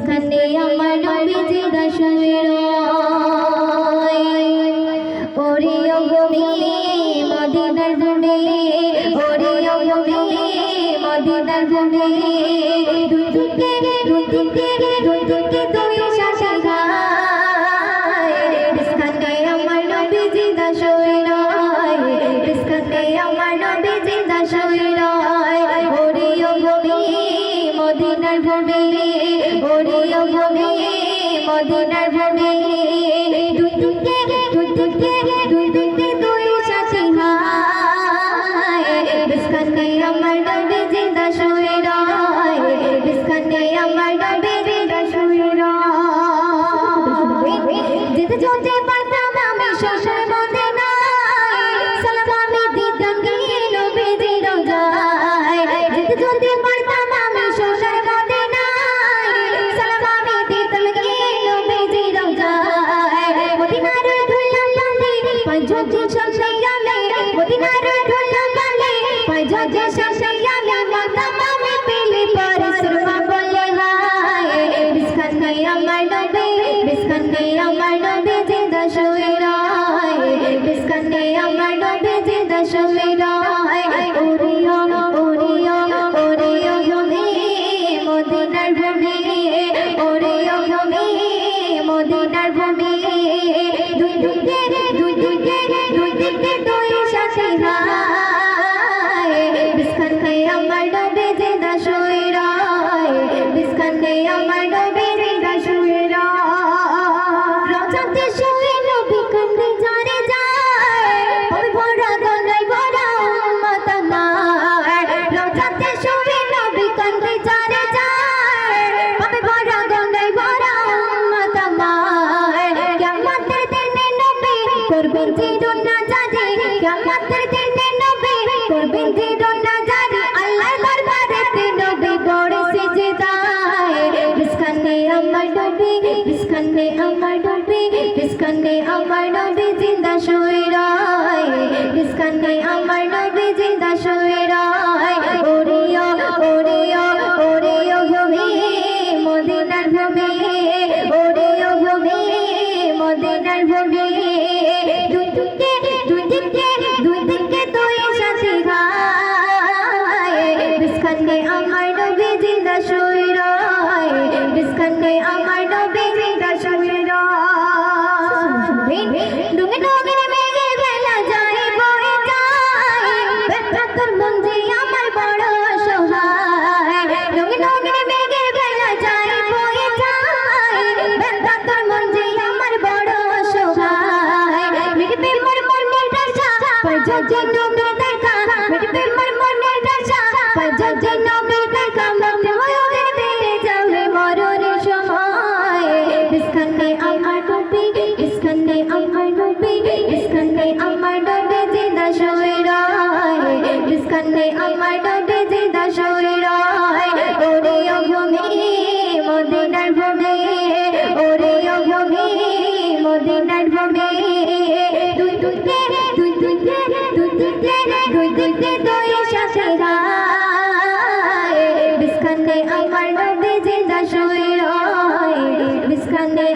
বিস্কানে আমার নবী জিন্দা শুয়ে রয় ওরে ও গমি মদিনার ভূমি ওরে ও গমি মদিনার ভূমি দুদিকে দুদিকে দুদিকে দুই শাসা গায় বিস্কানে আমার নবী জিন্দা শুয়ে রয় বিস্কানে আমার নবী জিন্দা শুয়ে রয় ওরে ও গমি মদিনার ভূমি ওরে ও গমি মদিনার ভূমি দুদিকে দুদিকে দুদিকে দুই শাসা গায় বিস্কানে আমার নবী জিন্দা শুয়ে রয় বিস্কানে আমার নবী জিন্দা শুয়ে রয় যেতে যেতে পারতাম আমি শ্বশুর মদিনায় সালাম আমি দিতাম গিয়ে নবীজির রওজায় যেতে যেতে পারতাম আমি শ্বশুর মদিনায় সালাম আমি দিতাম গিয়ে নবীজির রওজায় মদিনার ধুলা বালে পাঁচ ঝোঁঝে শাসাইয়ালে মদিনার ধুলা বালে পাঁচ ঝোঁঝে শাসাইয়ালে মাতাম আমি পেলে পারে সুরমা বলে হায় বিস্কানে আমার নবী বিস্কানে আমার নবী জিন্দা শুয়ে রয় বিস্কানে আমার নবী জিন্দা শুয়ে রয় ওরিও ওরিও ওরিও গমি মদিনার ভূমি ওরিও গমি মদিনার ভূমি দুই দিকে দুই দিকে দুই দিকে দুই শাসা গায় বিস্কানে আমার নবী জিন্দা শুয়ে রয় বিস্কানে আমার নবী জিন্দা শুয়ে রয় রওজাতে শুয়ে নবী কান্দে যারে যায় ওই ভরা গলায় ভরা উম্মত আমার রওজাতে শুয়ে নবী কান্দে যারে যায় ওই ভরা গলায় ভরা উম্মত আমার কিয়ামতের দিনে নবী করবেন জিরুনা জারি কিয়ামতের দিনে নবী করবেন জিরুনা জারি আল্লাহর দরবারেতে নবী পড়ে সিজদায় বিস্কানে আমার নবী বিস্কানে আমার নবী বিস্কানে আমার নবী জিন্দা শুয়ে রয় বিস্কানে আমার নবী জিন্দা শুয়ে রয় ওরিও ওরিও ওরিও ভূমি মদিনার ভূমি ওরিও ভূমি মদিনার ভূমি দুই দিকে দুই দিকে দুই দিকে দুই শাসা গায় বিস্কানে আমার নবী জিন্দা শুয়ে রয় বিস্কানে আমার নবী জিন্দা শুয়ে রয় ডুঙে ডুঙে মেঘে বেলা যায় বয়ে যায় বেত্রাতুর মন যে আমার বড় অসহায় ডুঙে ডুঙে মেঘে বেলা যায় বয়ে যায় বেত্রাতুর মন যে আমার বড় অসহায় মিটবে মোর মনের আশা পাঁচজে নবী দেখা মিটবে মোর মনের আশা পাঁচজে নবী দেখা মতে ওদের পেয়ে যাবে মরণের সময় বিস্কানে আমার নবী বিস্কানে আমার নবী বিস্কানে আমার নবী জিন্দা শুয়ে রয় বিস্কানে আমার নবী জিন্দা শুয়ে রয় ওরে ও ভূমি মদিনার ভূমি ওরে ও ভূমি মদিনার ভূমি দুই দিকে দুই দিকে দুই দিকে দুই দিকে দুই শাসা গায় বিস্কানে আমার নবী জিন্দা শুয়ে রয় বিস্কানে